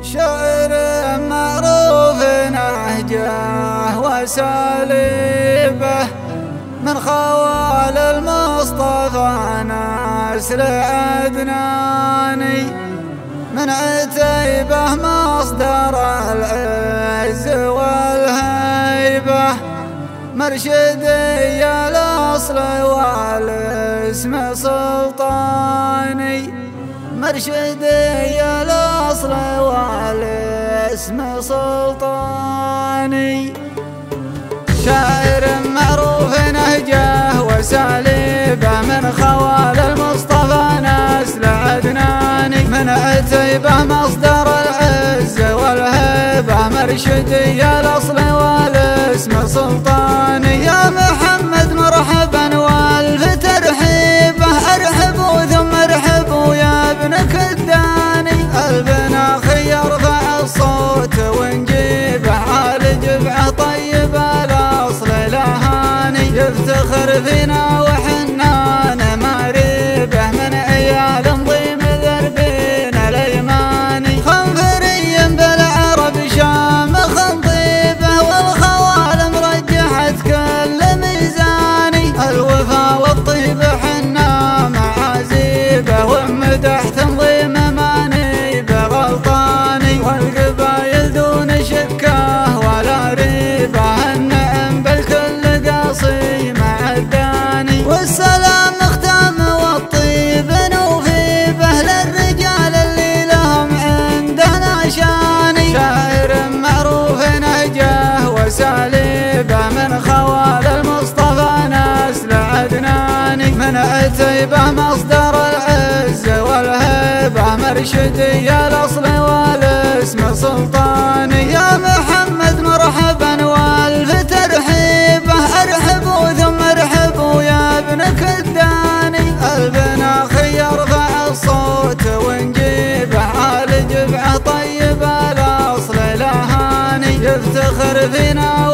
شعر معروف نهجه وساليبه، من خوال المصطفى نسل عدناني، من عتيبه مصدر العز والهيبة، مرشدي الأصل والاسم سلطاني، مرشدي الأصل والاسم سلطاني. شاعر معروف نهجه وساليبه، من خوال المصطفى نسل عدناني، من عتيبه مصدر العز والهيبة، مرشدي الأصل والاسم سلطاني. يا محمد مرحبا والف ترحيبه، ارحبوا ثم ارحبوا يا ابن كداني، البنا خي يرفع الصوت ونجيبه، على جبعه طيب الأصل لهاني، يفتخر فينا وحنا نماريبه، من عيال ضيم ذربين الايماني، خنفري بالعرب شام خنطيبه، والخوال مرجحت كل ميزاني، الوفا والطيب حنا معازيبه، ومدح تنظيم مانيبه غلطاني، والقبايل دون شكه ولا ريبه، النعم بالكل قاصي مع الداني، والسلام مختام والطيب نوفيبه، للرجال اللي لهم عندنا شاني. شاعر معروف نهجه وساليبه، من خوال المصطفى نسل عدناني، من عتيبه مصدر العز والهيبة، مرشدي الأصل والاسم سلطاني. يا محمد مرحبا والف ترحيبه، ارحبوا ثم ارحبوا يا ابن كداني، البنا خي يرفع الصوت ونجيبه، على جبعه طيب الأصل لهاني، يفتخر فينا